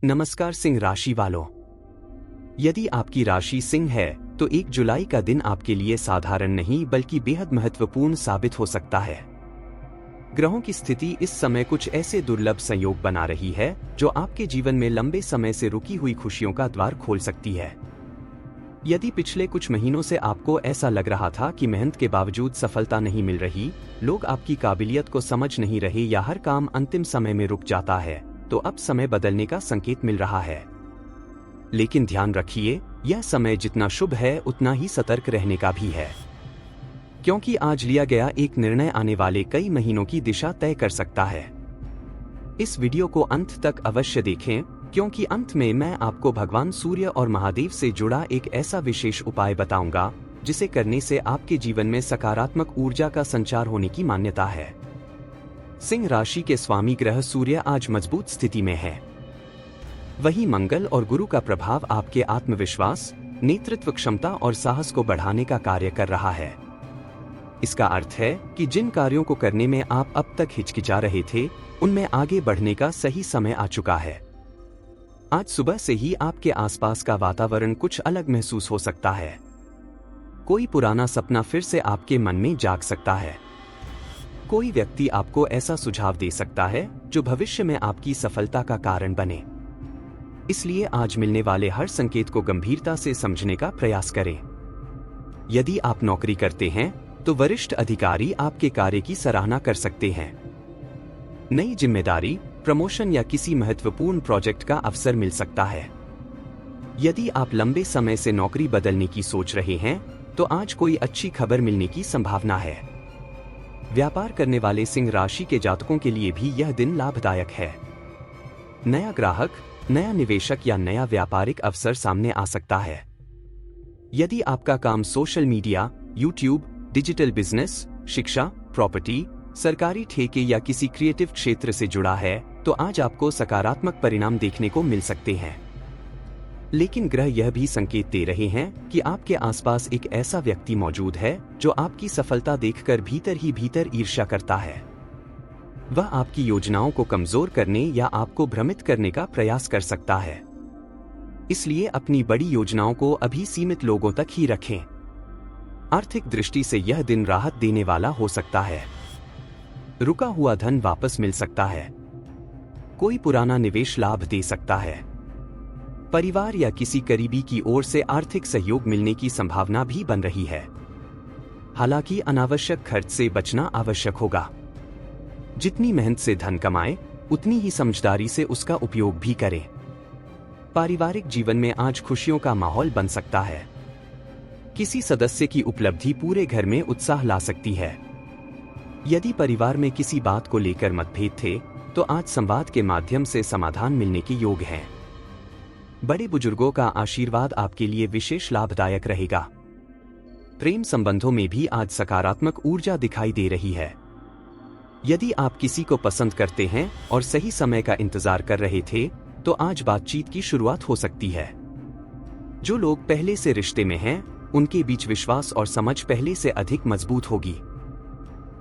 नमस्कार सिंह राशि वालों। यदि आपकी राशि सिंह है तो 1 जुलाई का दिन आपके लिए साधारण नहीं बल्कि बेहद महत्वपूर्ण साबित हो सकता है। ग्रहों की स्थिति इस समय कुछ ऐसे दुर्लभ संयोग बना रही है जो आपके जीवन में लंबे समय से रुकी हुई खुशियों का द्वार खोल सकती है। यदि पिछले कुछ महीनों से आपको ऐसा लग रहा था कि मेहनत के बावजूद सफलता नहीं मिल रही, लोग आपकी काबिलियत को समझ नहीं रहे या हर काम अंतिम समय में रुक जाता है, तो अब समय बदलने का संकेत मिल रहा है। लेकिन ध्यान रखिए, यह समय जितना शुभ है उतना ही सतर्क रहने का भी है, क्योंकि आज लिया गया एक निर्णय आने वाले कई महीनों की दिशा तय कर सकता है। इस वीडियो को अंत तक अवश्य देखें, क्योंकि अंत में मैं आपको भगवान सूर्य और महादेव से जुड़ा एक ऐसा विशेष उपाय बताऊंगा जिसे करने से आपके जीवन में सकारात्मक ऊर्जा का संचार होने की मान्यता है। सिंह राशि के स्वामी ग्रह सूर्य आज मजबूत स्थिति में है। वहीं मंगल और गुरु का प्रभाव आपके आत्मविश्वास, नेतृत्व क्षमता और साहस को बढ़ाने का कार्य कर रहा है। इसका अर्थ है कि जिन कार्यों को करने में आप अब तक हिचकिचा रहे थे, उनमें आगे बढ़ने का सही समय आ चुका है। आज सुबह से ही आपके आसपास का वातावरण कुछ अलग महसूस हो सकता है। कोई पुराना सपना फिर से आपके मन में जाग सकता है। कोई व्यक्ति आपको ऐसा सुझाव दे सकता है जो भविष्य में आपकी सफलता का कारण बने। इसलिए आज मिलने वाले हर संकेत को गंभीरता से समझने का प्रयास करें। यदि आप नौकरी करते हैं तो वरिष्ठ अधिकारी आपके कार्य की सराहना कर सकते हैं। नई जिम्मेदारी, प्रमोशन या किसी महत्वपूर्ण प्रोजेक्ट का अवसर मिल सकता है। यदि आप लंबे समय से नौकरी बदलने की सोच रहे हैं तो आज कोई अच्छी खबर मिलने की संभावना है। व्यापार करने वाले सिंह राशि के जातकों के लिए भी यह दिन लाभदायक है। नया ग्राहक, नया निवेशक या नया व्यापारिक अवसर सामने आ सकता है। यदि आपका काम social media, YouTube, digital business, शिक्षा, प्रॉपर्टी, सरकारी ठेके या किसी क्रिएटिव क्षेत्र से जुड़ा है तो आज आपको सकारात्मक परिणाम देखने को मिल सकते हैं। लेकिन ग्रह यह भी संकेत दे रहे हैं कि आपके आसपास एक ऐसा व्यक्ति मौजूद है जो आपकी सफलता देखकर भीतर ही भीतर ईर्ष्या करता है। वह आपकी योजनाओं को कमजोर करने या आपको भ्रमित करने का प्रयास कर सकता है। इसलिए अपनी बड़ी योजनाओं को अभी सीमित लोगों तक ही रखें। आर्थिक दृष्टि से यह दिन राहत देने वाला हो सकता है। रुका हुआ धन वापस मिल सकता है। कोई पुराना निवेश लाभ दे सकता है। परिवार या किसी करीबी की ओर से आर्थिक सहयोग मिलने की संभावना भी बन रही है। हालांकि अनावश्यक खर्च से बचना आवश्यक होगा। जितनी मेहनत से धन कमाएं, उतनी ही समझदारी से उसका उपयोग भी करें। पारिवारिक जीवन में आज खुशियों का माहौल बन सकता है। किसी सदस्य की उपलब्धि पूरे घर में उत्साह ला सकती है। यदि परिवार में किसी बात को लेकर मतभेद थे तो आज संवाद के माध्यम से समाधान मिलने के योग हैं। बड़े बुजुर्गों का आशीर्वाद आपके लिए विशेष लाभदायक रहेगा। प्रेम संबंधों में भी आज सकारात्मक ऊर्जा दिखाई दे रही है। यदि आप किसी को पसंद करते हैं और सही समय का इंतजार कर रहे थे तो आज बातचीत की शुरुआत हो सकती है। जो लोग पहले से रिश्ते में हैं, उनके बीच विश्वास और समझ पहले से अधिक मजबूत होगी।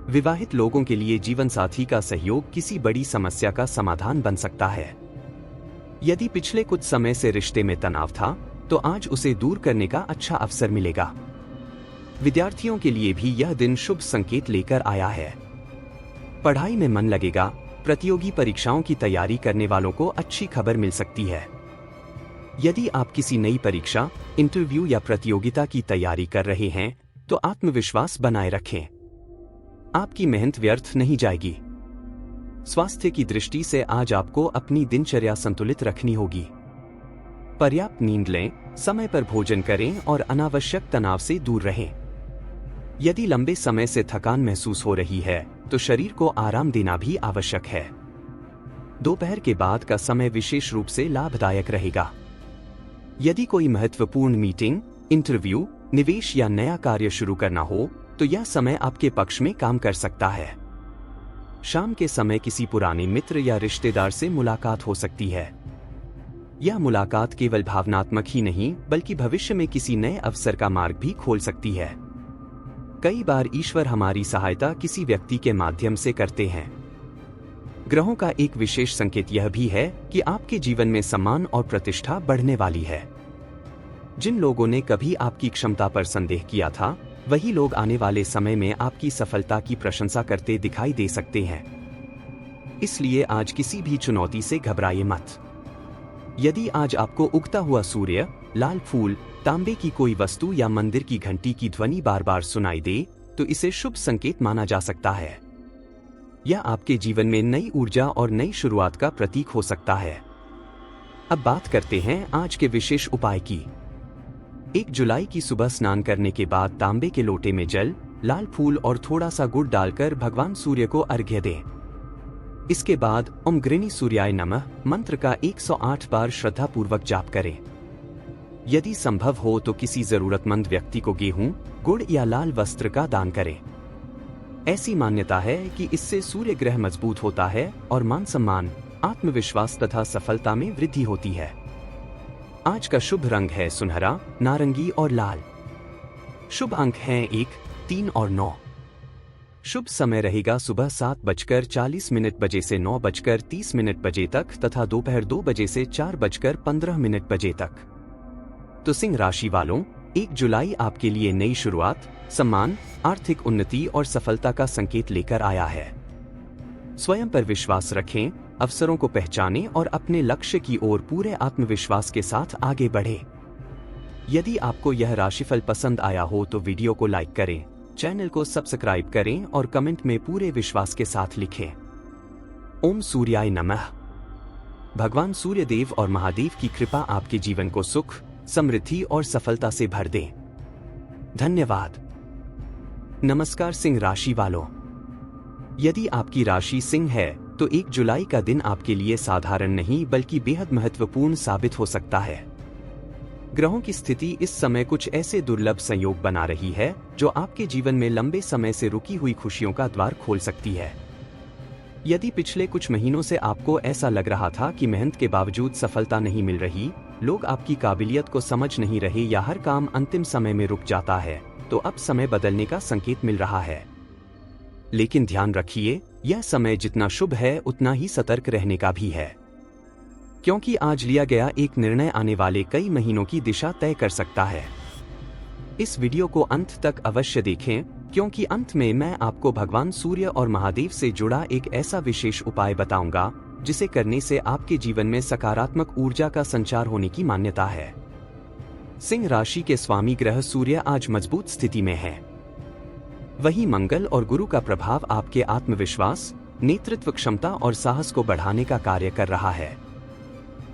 विवाहित लोगों के लिए जीवन साथी का सहयोग किसी बड़ी समस्या का समाधान बन सकता है। यदि पिछले कुछ समय से रिश्ते में तनाव था तो आज उसे दूर करने का अच्छा अवसर मिलेगा। विद्यार्थियों के लिए भी यह दिन शुभ संकेत लेकर आया है। पढ़ाई में मन लगेगा। प्रतियोगी परीक्षाओं की तैयारी करने वालों को अच्छी खबर मिल सकती है। यदि आप किसी नई परीक्षा, इंटरव्यू या प्रतियोगिता की तैयारी कर रहे हैं तो आत्मविश्वास बनाए रखें। आपकी मेहनत व्यर्थ नहीं जाएगी। स्वास्थ्य की दृष्टि से आज आपको अपनी दिनचर्या संतुलित रखनी होगी। पर्याप्त नींद लें, समय पर भोजन करें और अनावश्यक तनाव से दूर रहें। यदि लंबे समय से थकान महसूस हो रही है तो शरीर को आराम देना भी आवश्यक है। दोपहर के बाद का समय विशेष रूप से लाभदायक रहेगा। यदि कोई महत्वपूर्ण मीटिंग, इंटरव्यू, निवेश या नया कार्य शुरू करना हो तो यह समय आपके पक्ष में काम कर सकता है। शाम के समय किसी पुराने मित्र या रिश्तेदार से मुलाकात हो सकती है। यह मुलाकात केवल भावनात्मक ही नहीं बल्कि भविष्य में किसी नए अवसर का मार्ग भी खोल सकती है। कई बार ईश्वर हमारी सहायता किसी व्यक्ति के माध्यम से करते हैं। ग्रहों का एक विशेष संकेत यह भी है कि आपके जीवन में सम्मान और प्रतिष्ठा बढ़ने वाली है। जिन लोगों ने कभी आपकी क्षमता पर संदेह किया था, वही लोग आने वाले समय में आपकी सफलता की प्रशंसा करते दिखाई दे सकते हैं। इसलिए आज किसी भी चुनौती से घबराइए मत। यदि आज आपको उगता हुआ सूर्य, लाल फूल, तांबे की कोई वस्तु या मंदिर की घंटी की ध्वनि बार बार सुनाई दे, तो इसे शुभ संकेत माना जा सकता है। यह आपके जीवन में नई ऊर्जा और नई शुरुआत का प्रतीक हो सकता है। अब बात करते हैं आज के विशेष उपाय की। 1 जुलाई की सुबह स्नान करने के बाद तांबे के लोटे में जल, लाल फूल और थोड़ा सा गुड़ डालकर भगवान सूर्य को अर्घ्य दें। इसके बाद ओम गृणी सूर्याय नमः मंत्र का 108 बार श्रद्धापूर्वक जाप करें। यदि संभव हो तो किसी जरूरतमंद व्यक्ति को गेहूं, गुड़ या लाल वस्त्र का दान करें। ऐसी मान्यता है कि इससे सूर्य ग्रह मजबूत होता है और मान सम्मान, आत्मविश्वास तथा सफलता में वृद्धि होती है। आज का शुभ रंग है सुनहरा, नारंगी और लाल। शुभ अंक हैं 1, 3 और 9। शुभ समय रहेगा सुबह 7:40 बजे से 9:30 बजे तक तथा दोपहर 2 बजे से 4:15 बजे तक। तो सिंह राशि वालों, 1 जुलाई आपके लिए नई शुरुआत, सम्मान, आर्थिक उन्नति और सफलता का संकेत लेकर आया है। स्वयं पर विश्वास रखें, अवसरों को पहचानें और अपने लक्ष्य की ओर पूरे आत्मविश्वास के साथ आगे बढ़ें। यदि आपको यह राशिफल पसंद आया हो तो वीडियो को लाइक करें, चैनल को सब्सक्राइब करें और कमेंट में पूरे विश्वास के साथ लिखें। ओम सूर्याय नमः। भगवान सूर्य देव और महादेव की कृपा आपके जीवन को सुख, समृद्धि और सफलता से भर दें। धन्यवाद। नमस्कार सिंह राशि वालों, यदि आपकी राशि सिंह है तो 1 जुलाई का दिन आपके लिए साधारण नहीं बल्कि बेहद महत्वपूर्ण साबित हो सकता है। ग्रहों की स्थिति इस समय कुछ ऐसे दुर्लभ संयोग बना रही है जो आपके जीवन में लंबे समय से रुकी हुई खुशियों का द्वार खोल सकती है। यदि पिछले कुछ महीनों से आपको ऐसा लग रहा था कि मेहनत के बावजूद सफलता नहीं मिल रही, लोग आपकी काबिलियत को समझ नहीं रहे या हर काम अंतिम समय में रुक जाता है, तो अब समय बदलने का संकेत मिल रहा है। लेकिन ध्यान रखिए, यह समय जितना शुभ है उतना ही सतर्क रहने का भी है, क्योंकि आज लिया गया एक निर्णय आने वाले कई महीनों की दिशा तय कर सकता है। इस वीडियो को अंत तक अवश्य देखें, क्योंकि अंत में मैं आपको भगवान सूर्य और महादेव से जुड़ा एक ऐसा विशेष उपाय बताऊंगा जिसे करने से आपके जीवन में सकारात्मक ऊर्जा का संचार होने की मान्यता है। सिंह राशि के स्वामी ग्रह सूर्य आज मजबूत स्थिति में है। वहीं मंगल और गुरु का प्रभाव आपके आत्मविश्वास, नेतृत्व क्षमता और साहस को बढ़ाने का कार्य कर रहा है।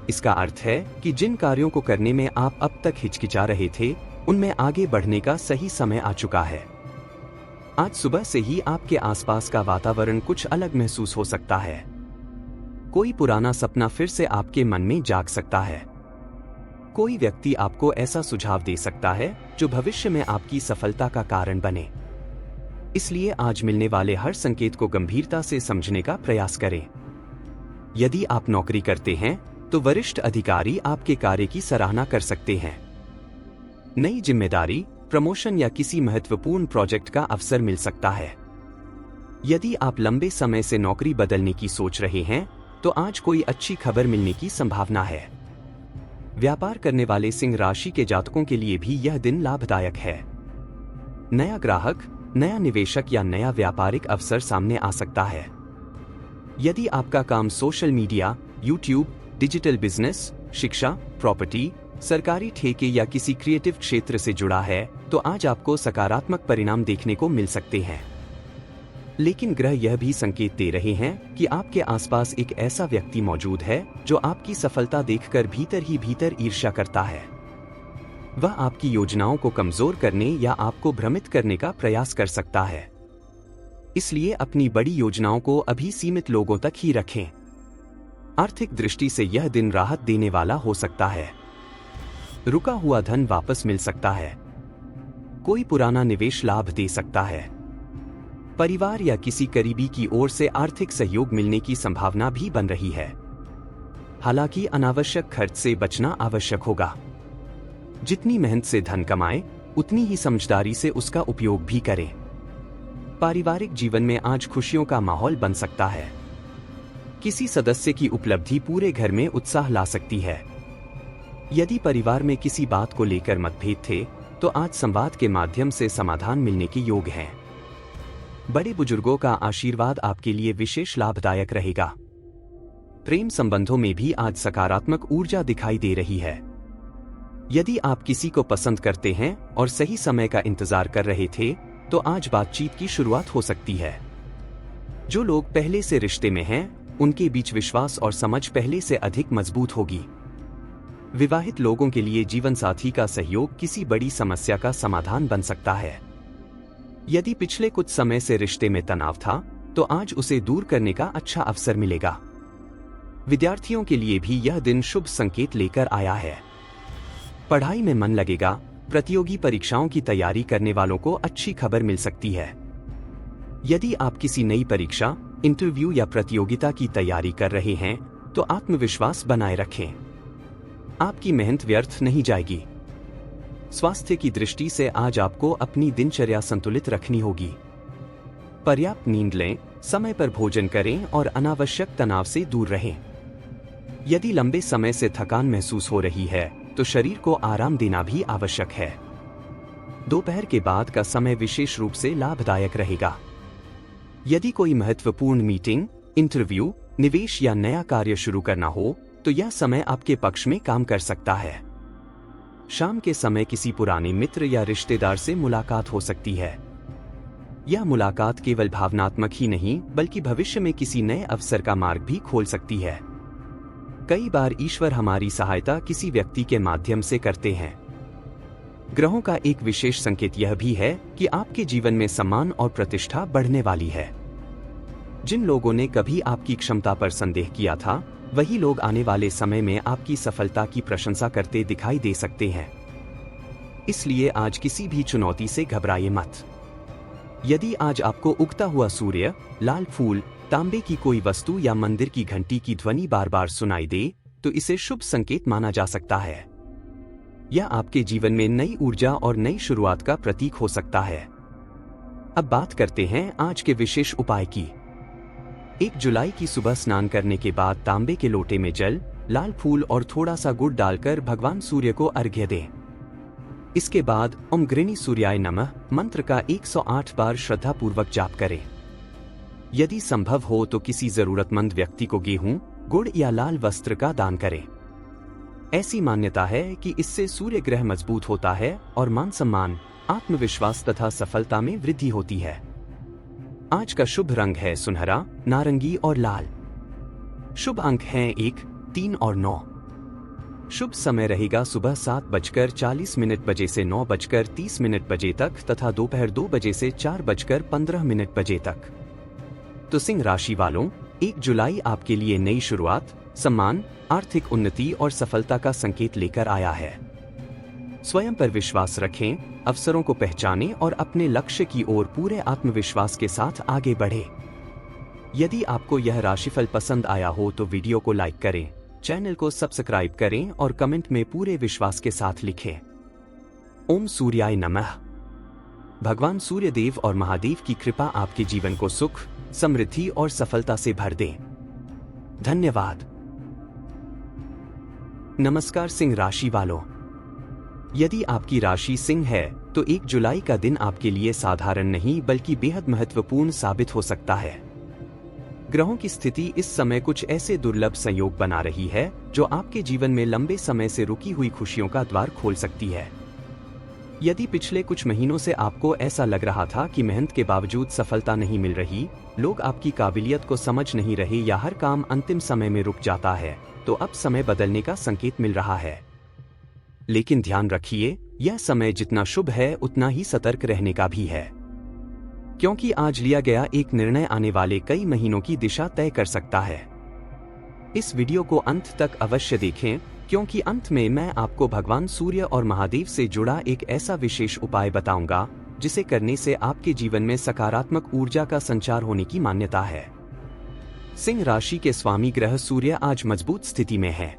इसका अर्थ है कि जिन कार्यों को करने में आप अब तक हिचकिचा रहे थे, उनमें आगे बढ़ने का सही समय आ चुका है। आज सुबह से ही आपके आसपास का वातावरण कुछ अलग महसूस हो सकता है। कोई पुराना सपना फिर से आपके मन में जाग सकता है। कोई व्यक्ति आपको ऐसा सुझाव दे सकता है जो भविष्य में आपकी सफलता का कारण बने। इसलिए आज मिलने वाले हर संकेत को गंभीरता से समझने का प्रयास करें। यदि आप नौकरी करते हैं तो वरिष्ठ अधिकारी आपके कार्य की सराहना कर सकते हैं। नई जिम्मेदारी, प्रमोशन या किसी महत्वपूर्ण प्रोजेक्ट का अवसर मिल सकता है। यदि आप लंबे समय से नौकरी बदलने की सोच रहे हैं तो आज कोई अच्छी खबर मिलने की संभावना है। व्यापार करने वाले सिंह राशि के जातकों के लिए भी यह दिन लाभदायक है। नया ग्राहक, नया निवेशक या नया व्यापारिक अवसर सामने आ सकता है। यदि आपका काम social media, YouTube, digital business, शिक्षा, प्रॉपर्टी, सरकारी ठेके या किसी क्रिएटिव क्षेत्र से जुड़ा है तो आज आपको सकारात्मक परिणाम देखने को मिल सकते हैं। लेकिन ग्रह यह भी संकेत दे रहे हैं कि आपके आसपास एक ऐसा व्यक्ति मौजूद है जो आपकी सफलता देखकर भीतर ही भीतर ईर्ष्या करता है। वह आपकी योजनाओं को कमजोर करने या आपको भ्रमित करने का प्रयास कर सकता है। इसलिए अपनी बड़ी योजनाओं को अभी सीमित लोगों तक ही रखें। आर्थिक दृष्टि से यह दिन राहत देने वाला हो सकता है। रुका हुआ धन वापस मिल सकता है। कोई पुराना निवेश लाभ दे सकता है। परिवार या किसी करीबी की ओर से आर्थिक सहयोग मिलने की संभावना भी बन रही है। हालांकि अनावश्यक खर्च से बचना आवश्यक होगा। जितनी मेहनत से धन कमाएं, उतनी ही समझदारी से उसका उपयोग भी करें। पारिवारिक जीवन में आज खुशियों का माहौल बन सकता है। किसी सदस्य की उपलब्धि पूरे घर में उत्साह ला सकती है। यदि परिवार में किसी बात को लेकर मतभेद थे, तो आज संवाद के माध्यम से समाधान मिलने के योग हैं। बड़े बुजुर्गों का आशीर्वाद आपके लिए विशेष लाभदायक रहेगा। प्रेम संबंधों में भी आज सकारात्मक ऊर्जा दिखाई दे रही है। यदि आप किसी को पसंद करते हैं और सही समय का इंतजार कर रहे थे, तो आज बातचीत की शुरुआत हो सकती है। जो लोग पहले से रिश्ते में हैं, उनके बीच विश्वास और समझ पहले से अधिक मजबूत होगी। विवाहित लोगों के लिए जीवन साथी का सहयोग किसी बड़ी समस्या का समाधान बन सकता है। यदि पिछले कुछ समय से रिश्ते में तनाव था, तो आज उसे दूर करने का अच्छा अवसर मिलेगा। विद्यार्थियों के लिए भी यह दिन शुभ संकेत लेकर आया है। पढ़ाई में मन लगेगा। प्रतियोगी परीक्षाओं की तैयारी करने वालों को अच्छी खबर मिल सकती है। यदि आप किसी नई परीक्षा, इंटरव्यू या प्रतियोगिता की तैयारी कर रहे हैं, तो आत्मविश्वास बनाए रखें। आपकी मेहनत व्यर्थ नहीं जाएगी। स्वास्थ्य की दृष्टि से आज आपको अपनी दिनचर्या संतुलित रखनी होगी। पर्याप्त नींद लें, समय पर भोजन करें और अनावश्यक तनाव से दूर रहें। यदि लंबे समय से थकान महसूस हो रही है, तो शरीर को आराम देना भी आवश्यक है। दोपहर के बाद का समय विशेष रूप से लाभदायक रहेगा। यदि कोई महत्वपूर्ण मीटिंग, इंटरव्यू, निवेश या नया कार्य शुरू करना हो, तो यह समय आपके पक्ष में काम कर सकता है। शाम के समय किसी पुराने मित्र या रिश्तेदार से मुलाकात हो सकती है। यह मुलाकात केवल भावनात्मक ही नहीं, बल्कि भविष्य में किसी नए अवसर का मार्ग भी खोल सकती है। कई बार ईश्वर हमारी सहायता किसी व्यक्ति के माध्यम से करते हैं। ग्रहों का एक विशेष संकेत यह भी है कि आपके जीवन में सम्मान और प्रतिष्ठा बढ़ने वाली है। जिन लोगों ने कभी आपकी क्षमता पर संदेह किया था, वही लोग आने वाले समय में आपकी सफलता की प्रशंसा करते दिखाई दे सकते हैं। इसलिए आज किसी भी चुनौती से घबराइए मत। यदि आज आपको उगता हुआ सूर्य, लाल फूल, तांबे की कोई वस्तु या मंदिर की घंटी की ध्वनि बार बार सुनाई दे, तो इसे शुभ संकेत माना जा सकता है। यह आपके जीवन में नई ऊर्जा और नई शुरुआत का प्रतीक हो सकता है। अब बात करते हैं आज के विशेष उपाय की। 1 जुलाई की सुबह स्नान करने के बाद तांबे के लोटे में जल, लाल फूल और थोड़ा सा गुड़ डालकर भगवान सूर्य को अर्घ्य दें। इसके बाद ओम गृणी सूर्याय नमः मंत्र का 108 बार श्रद्धापूर्वक जाप करें। यदि संभव हो तो किसी जरूरतमंद व्यक्ति को गेहूं, गुड़ या लाल वस्त्र का दान करें। ऐसी मान्यता है कि इससे सूर्य ग्रह मजबूत होता है और मान सम्मान, आत्मविश्वास तथा सफलता में वृद्धि होती है। आज का शुभ रंग है सुनहरा, नारंगी और लाल। शुभ अंक हैं 1, 3 और 9। शुभ समय रहेगा सुबह 7:40 बजे से 9:30 बजे तक तथा दोपहर 2 बजे से 4:15 बजे तक। तो सिंह राशि वालों, 1 जुलाई आपके लिए नई शुरुआत, सम्मान, आर्थिक उन्नति और सफलता का संकेत लेकर आया है। स्वयं पर विश्वास रखें, अवसरों को पहचानें और अपने लक्ष्य की ओर पूरे आत्मविश्वास के साथ आगे बढ़ें। यदि आपको यह राशिफल पसंद आया हो तो वीडियो को लाइक करें, चैनल को सब्सक्राइब करें और कमेंट में पूरे विश्वास के साथ लिखें। ओम सूर्याय नमः। भगवान सूर्य देव और महादेव की कृपा आपके जीवन को सुख, समृद्धि और सफलता से भर दें। धन्यवाद। नमस्कार सिंह राशि वालों, यदि आपकी राशि सिंह है तो 1 जुलाई का दिन आपके लिए साधारण नहीं बल्कि बेहद महत्वपूर्ण साबित हो सकता है। ग्रहों की स्थिति इस समय कुछ ऐसे दुर्लभ संयोग बना रही है जो आपके जीवन में लंबे समय से रुकी हुई खुशियों का द्वार खोल सकती है। यदि पिछले कुछ महीनों से आपको ऐसा लग रहा था कि मेहनत के बावजूद सफलता नहीं मिल रही, लोग आपकी काबिलियत को समझ नहीं रहे या हर काम अंतिम समय में रुक जाता है, तो अब समय बदलने का संकेत मिल रहा है। लेकिन ध्यान रखिए, यह समय जितना शुभ है उतना ही सतर्क रहने का भी है, क्योंकि आज लिया गया एक निर्णय आने वाले कई महीनों की दिशा तय कर सकता है। इस वीडियो को अंत तक अवश्य देखें, क्योंकि अंत में मैं आपको भगवान सूर्य और महादेव से जुड़ा एक ऐसा विशेष उपाय बताऊंगा जिसे करने से आपके जीवन में सकारात्मक ऊर्जा का संचार होने की मान्यता है। सिंह राशि के स्वामी ग्रह सूर्य आज मजबूत स्थिति में है।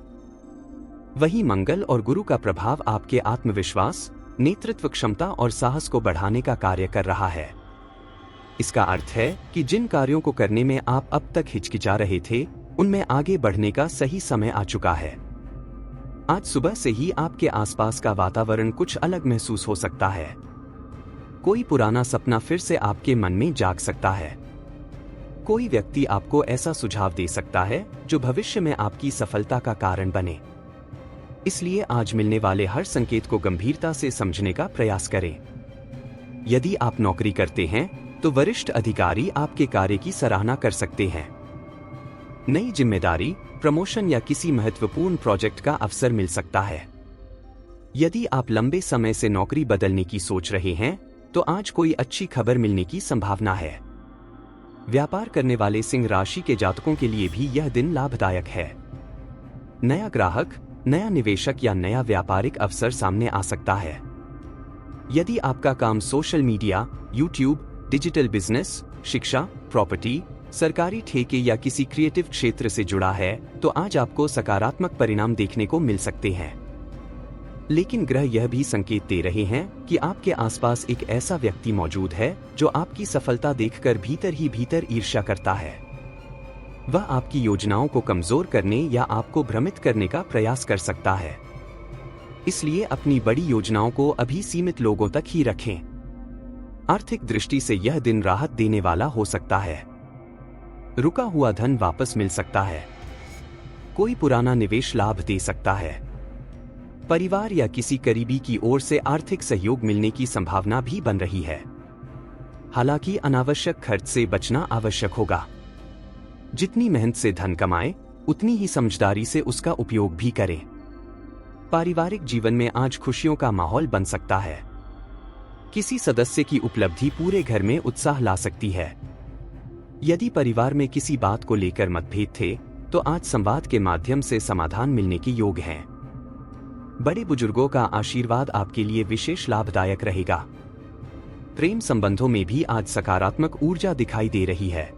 वहीं मंगल और गुरु का प्रभाव आपके आत्मविश्वास, नेतृत्व क्षमता और साहस को बढ़ाने का कार्य कर रहा है। इसका अर्थ है कि जिन कार्यों को करने में आप अब तक हिचकिचा रहे थे, उनमें आगे बढ़ने का सही समय आ चुका है। आज सुबह से ही आपके आसपास का वातावरण कुछ अलग महसूस हो सकता है। कोई पुराना सपना फिर से आपके मन में जाग सकता है। कोई व्यक्ति आपको ऐसा सुझाव दे सकता है जो भविष्य में आपकी सफलता का कारण बने। इसलिए आज मिलने वाले हर संकेत को गंभीरता से समझने का प्रयास करें। यदि आप नौकरी करते हैं तो वरिष्ठ अधिकारी आपके कार्य की सराहना कर सकते हैं। नई जिम्मेदारी, प्रमोशन या किसी महत्वपूर्ण प्रोजेक्ट का अवसर मिल सकता है। यदि आप लंबे समय से नौकरी बदलने की सोच रहे हैं तो आज कोई अच्छी खबर मिलने की संभावना है। व्यापार करने वाले सिंह राशि के जातकों के लिए भी यह दिन लाभदायक है। नया ग्राहक, नया निवेशक या नया व्यापारिक अवसर सामने आ सकता है। यदि आपका काम social media, YouTube, digital business, शिक्षा, प्रॉपर्टी, सरकारी ठेके या किसी क्रिएटिव क्षेत्र से जुड़ा है तो आज आपको सकारात्मक परिणाम देखने को मिल सकते हैं। लेकिन ग्रह यह भी संकेत दे रहे हैं कि आपके आसपास एक ऐसा व्यक्ति मौजूद है जो आपकी सफलता देखकर भीतर ही भीतर ईर्ष्या करता है। वह आपकी योजनाओं को कमजोर करने या आपको भ्रमित करने का प्रयास कर सकता है। इसलिए अपनी बड़ी योजनाओं को अभी सीमित लोगों तक ही रखें। आर्थिक दृष्टि से यह दिन राहत देने वाला हो सकता है। रुका हुआ धन वापस मिल सकता है। कोई पुराना निवेश लाभ दे सकता है। परिवार या किसी करीबी की ओर से आर्थिक सहयोग मिलने की संभावना भी बन रही है। हालांकि अनावश्यक खर्च से बचना आवश्यक होगा। जितनी मेहनत से धन कमाएं, उतनी ही समझदारी से उसका उपयोग भी करें। पारिवारिक जीवन में आज खुशियों का माहौल बन सकता है। किसी सदस्य की उपलब्धि पूरे घर में उत्साह ला सकती है। यदि परिवार में किसी बात को लेकर मतभेद थे तो आज संवाद के माध्यम से समाधान मिलने के योग हैं। बड़े बुजुर्गों का आशीर्वाद आपके लिए विशेष लाभदायक रहेगा। प्रेम संबंधों में भी आज सकारात्मक ऊर्जा दिखाई दे रही है।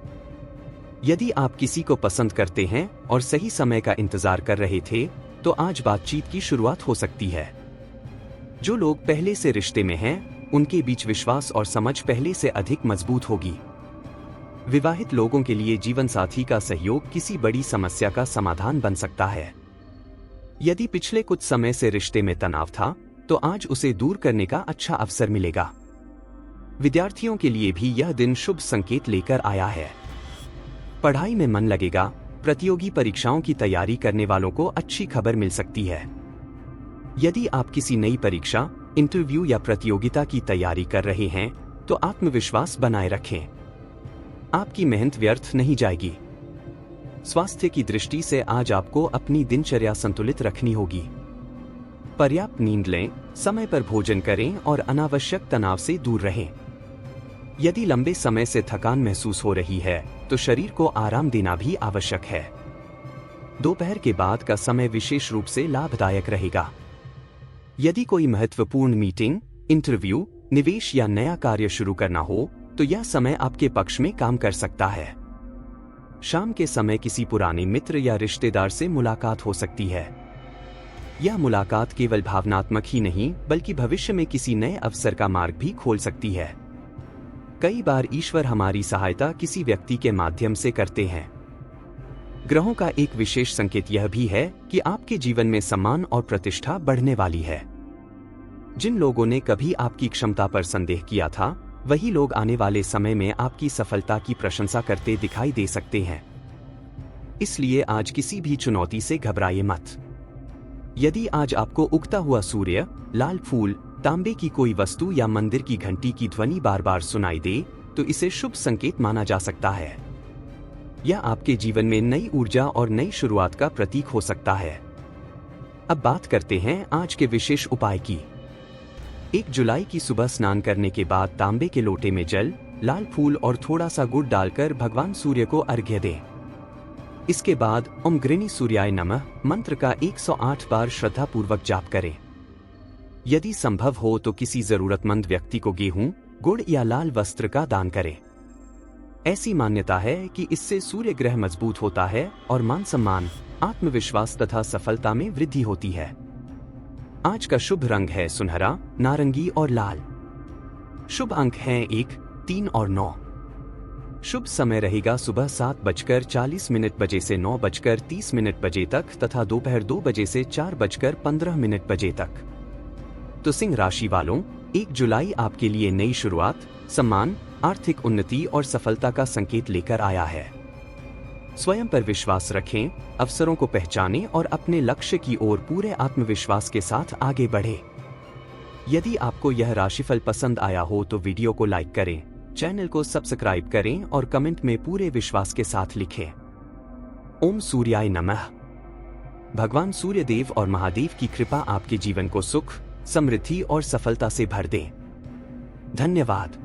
यदि आप किसी को पसंद करते हैं और सही समय का इंतजार कर रहे थे तो आज बातचीत की शुरुआत हो सकती है। जो लोग पहले से रिश्ते में हैं, उनके बीच विश्वास और समझ पहले से अधिक मजबूत होगी। विवाहित लोगों के लिए जीवन साथी का सहयोग किसी बड़ी समस्या का समाधान बन सकता है। यदि पिछले कुछ समय से रिश्ते में तनाव था तो आज उसे दूर करने का अच्छा अवसर मिलेगा। विद्यार्थियों के लिए भी यह दिन शुभ संकेत लेकर आया है। पढ़ाई में मन लगेगा। प्रतियोगी परीक्षाओं की तैयारी करने वालों को अच्छी खबर मिल सकती है। यदि आप किसी नई परीक्षा, इंटरव्यू या प्रतियोगिता की तैयारी कर रहे हैं तो आत्मविश्वास बनाए रखें। आपकी मेहनत व्यर्थ नहीं जाएगी। स्वास्थ्य की दृष्टि से आज आपको अपनी दिनचर्या संतुलित रखनी होगी। पर्याप्त नींद लें, समय पर भोजन करें और अनावश्यक तनाव से दूर रहें। यदि लंबे समय से थकान महसूस हो रही है तो शरीर को आराम देना भी आवश्यक है। दोपहर के बाद का समय विशेष रूप से लाभदायक रहेगा। यदि कोई महत्वपूर्ण मीटिंग, इंटरव्यू, निवेश या नया कार्य शुरू करना हो तो यह समय आपके पक्ष में काम कर सकता है। शाम के समय किसी पुराने मित्र या रिश्तेदार से मुलाकात हो सकती है। यह मुलाकात केवल भावनात्मक ही नहीं बल्कि भविष्य में किसी नए अवसर का मार्ग भी खोल सकती है। कई बार ईश्वर हमारी सहायता किसी व्यक्ति के माध्यम से करते हैं। ग्रहों का एक विशेष संकेत यह भी है कि आपके जीवन में सम्मान और प्रतिष्ठा बढ़ने वाली है। जिन लोगों ने कभी आपकी क्षमता पर संदेह किया था, वही लोग आने वाले समय में आपकी सफलता की प्रशंसा करते दिखाई दे सकते हैं। इसलिए आज किसी भी चुनौती से घबराइए मत। यदि आज आपको उगता हुआ सूर्य, लाल फूल, तांबे की कोई वस्तु या मंदिर की घंटी की ध्वनि बार बार सुनाई दे तो इसे शुभ संकेत माना जा सकता है। यह आपके जीवन में नई ऊर्जा और नई शुरुआत का प्रतीक हो सकता है। अब बात करते हैं आज के विशेष उपाय की। 1 जुलाई की सुबह स्नान करने के बाद तांबे के लोटे में जल, लाल फूल और थोड़ा सा गुड़ डालकर भगवान सूर्य को अर्घ्य दें। इसके बाद ओम गृणी सूर्याय नमः मंत्र का 108 बार श्रद्धापूर्वक जाप करें। यदि संभव हो तो किसी जरूरतमंद व्यक्ति को गेहूं, गुड़ या लाल वस्त्र का दान करें। ऐसी मान्यता है कि इससे सूर्य ग्रह मजबूत होता है और मान सम्मान, आत्मविश्वास तथा सफलता में वृद्धि होती है। आज का शुभ रंग है सुनहरा, नारंगी और लाल। शुभ अंक हैं 1, 3 और 9। शुभ समय रहेगा सुबह 7:40 बजे से 9:30 बजे तक तथा दोपहर 2 बजे से 4:15 बजे तक। तो सिंह राशि वालों, 1 जुलाई आपके लिए नई शुरुआत, सम्मान, आर्थिक उन्नति और सफलता का संकेत लेकर आया है। स्वयं पर विश्वास रखें, अवसरों को पहचानें और अपने लक्ष्य की ओर पूरे आत्मविश्वास के साथ आगे बढ़ें। यदि आपको यह राशिफल पसंद आया हो तो वीडियो को लाइक करें, चैनल को सब्सक्राइब करें और कमेंट में पूरे विश्वास के साथ लिखें। ओम सूर्याय नमः। भगवान सूर्यदेव और महादेव की कृपा आपके जीवन को सुख, समृद्धि और सफलता से भर दें। धन्यवाद।